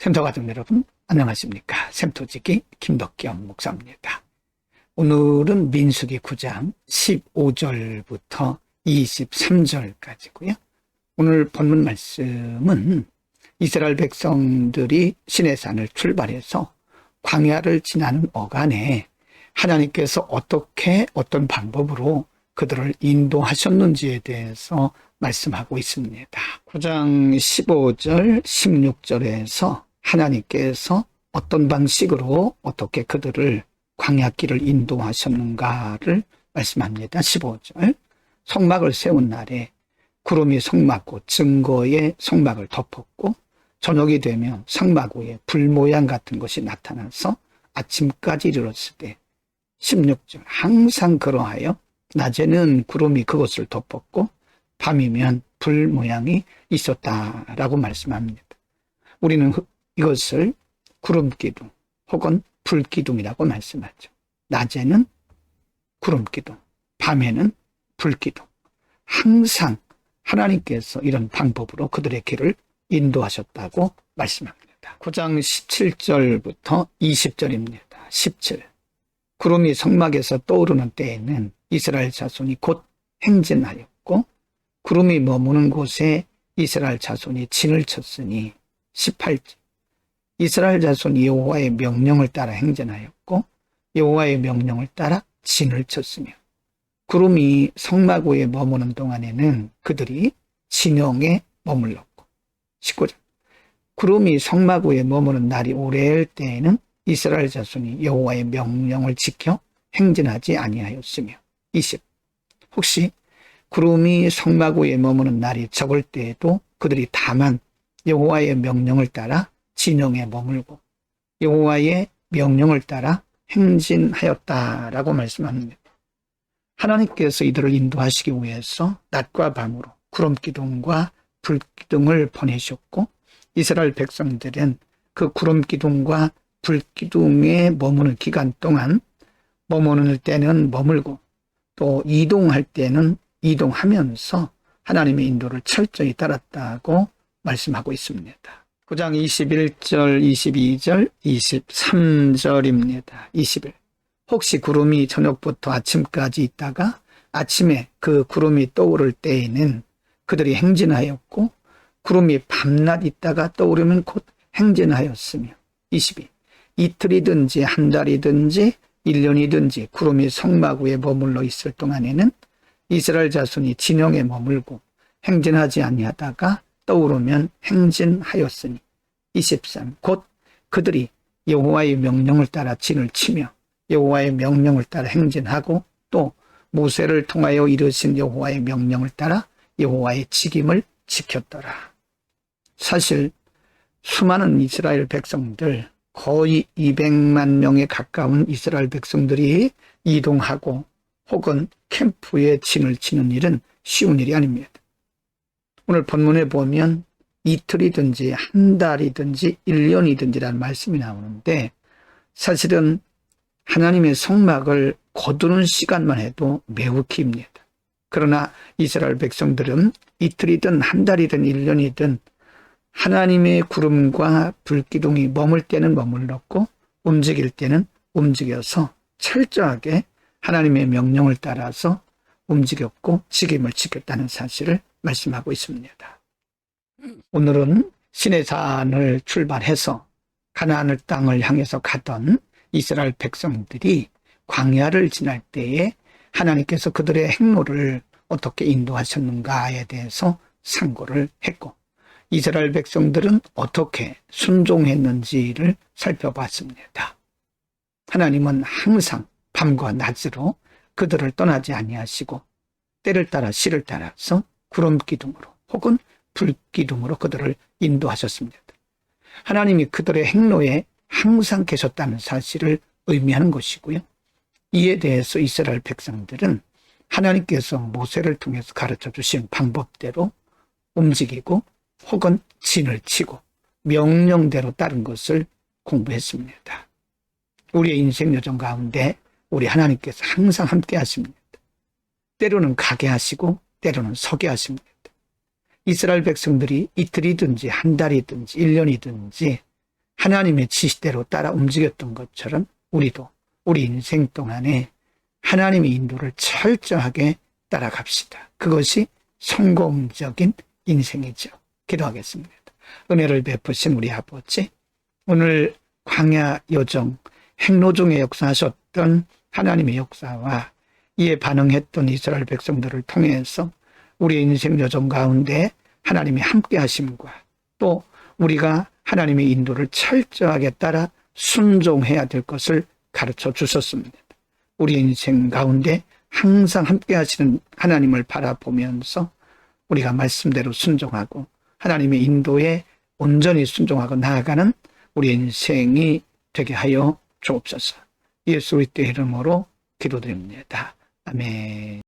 샘터가족 여러분, 안녕하십니까? 샘터지기 김덕겸 목사입니다. 오늘은 민수기 9장 15절부터 23절까지고요. 오늘 본문 말씀은 이스라엘 백성들이 시내산을 출발해서 광야를 지나는 어간에 하나님께서 어떤 방법으로 그들을 인도하셨는지에 대해서 말씀하고 있습니다. 9장 15절, 16절에서 하나님께서 어떤 방식으로 어떻게 그들을 광야길을 인도하셨는가를 말씀합니다. 15절, 성막을 세운 날에 구름이 성막고 증거의 성막을 덮었고 저녁이 되면 성막 위에 불 모양 같은 것이 나타나서 아침까지 이르렀을 때 16절, 항상 그러하여 낮에는 구름이 그것을 덮었고 밤이면 불 모양이 있었다라고 말씀합니다. 우리는 이것을 구름기둥 혹은 불기둥이라고 말씀하죠. 낮에는 구름기둥, 밤에는 불기둥. 항상 하나님께서 이런 방법으로 그들의 길을 인도하셨다고 말씀합니다. 9장 17절부터 20절입니다. 17. 구름이 성막에서 떠오르는 때에는 이스라엘 자손이 곧 행진하였고 구름이 머무는 곳에 이스라엘 자손이 진을 쳤으니 18절. 이스라엘 자손이 여호와의 명령을 따라 행진하였고 여호와의 명령을 따라 진을 쳤으며 구름이 성막 위에 머무는 동안에는 그들이 진영에 머물렀고 19절. 구름이 성막 위에 머무는 날이 오래일 때에는 이스라엘 자손이 여호와의 명령을 지켜 행진하지 아니하였으며 20. 혹시 구름이 성막 위에 머무는 날이 적을 때에도 그들이 다만 여호와의 명령을 따라 진영에 머물고 여호와의 명령을 따라 행진하였다라고 말씀합니다. 하나님께서 이들을 인도하시기 위해서 낮과 밤으로 구름기둥과 불기둥을 보내셨고 이스라엘 백성들은 그 구름기둥과 불기둥에 머무는 기간 동안 머무는 때는 머물고 또 이동할 때는 이동하면서 하나님의 인도를 철저히 따랐다고 말씀하고 있습니다. 9장 21절, 22절, 23절입니다. 21. 혹시 구름이 저녁부터 아침까지 있다가 아침에 그 구름이 떠오를 때에는 그들이 행진하였고 구름이 밤낮 있다가 떠오르면 곧 행진하였으며 22. 이틀이든지 한 달이든지 1년이든지 구름이 성막 위에 머물러 있을 동안에는 이스라엘 자손이 진영에 머물고 행진하지 아니하다가 떠오르면 행진하였으니 23. 곧 그들이 여호와의 명령을 따라 진을 치며 여호와의 명령을 따라 행진하고 또 모세를 통하여 이르신 여호와의 명령을 따라 여호와의 직임을 지켰더라. 사실 수많은 이스라엘 백성들 거의 200만 명에 가까운 이스라엘 백성들이 이동하고 혹은 캠프에 진을 치는 일은 쉬운 일이 아닙니다. 오늘 본문에 보면 이틀이든지 한 달이든지 1년이든지라는 말씀이 나오는데 사실은 하나님의 성막을 거두는 시간만 해도 매우 깁니다. 그러나 이스라엘 백성들은 이틀이든 한 달이든 1년이든 하나님의 구름과 불기둥이 머물 때는 머물렀고 움직일 때는 움직여서 철저하게 하나님의 명령을 따라서 움직였고 직임을 지켰다는 사실을 말씀하고 있습니다. 오늘은 시내산을 출발해서 가나안 땅을 향해서 가던 이스라엘 백성들이 광야를 지날 때에 하나님께서 그들의 행로를 어떻게 인도하셨는가에 대해서 상고를 했고 이스라엘 백성들은 어떻게 순종했는지를 살펴봤습니다. 하나님은 항상 밤과 낮으로 그들을 떠나지 아니하시고 때를 따라 시를 따라서 구름기둥으로 혹은 불기둥으로 그들을 인도하셨습니다. 하나님이 그들의 행로에 항상 계셨다는 사실을 의미하는 것이고요. 이에 대해서 이스라엘 백성들은 하나님께서 모세를 통해서 가르쳐 주신 방법대로 움직이고 혹은 진을 치고 명령대로 따른 것을 공부했습니다. 우리의 인생 여정 가운데 우리 하나님께서 항상 함께 하십니다. 때로는 가게 하시고 때로는 서게 하십니다. 이스라엘 백성들이 이틀이든지 한 달이든지 1년이든지 하나님의 지시대로 따라 움직였던 것처럼 우리도 우리 인생 동안에 하나님의 인도를 철저하게 따라갑시다. 그것이 성공적인 인생이죠. 기도하겠습니다. 은혜를 베푸신 우리 아버지, 오늘 광야 여정, 행로중에 역사하셨던 하나님의 역사와 이에 반응했던 이스라엘 백성들을 통해서 우리의 인생 여정 가운데 하나님의 함께 하심과 또 우리가 하나님의 인도를 철저하게 따라 순종해야 될 것을 가르쳐 주셨습니다. 우리의 인생 가운데 항상 함께 하시는 하나님을 바라보면서 우리가 말씀대로 순종하고 하나님의 인도에 온전히 순종하고 나아가는 우리의 인생이 되게 하여 주옵소서. 예수 그리스도의 이름으로 기도드립니다. 아멘.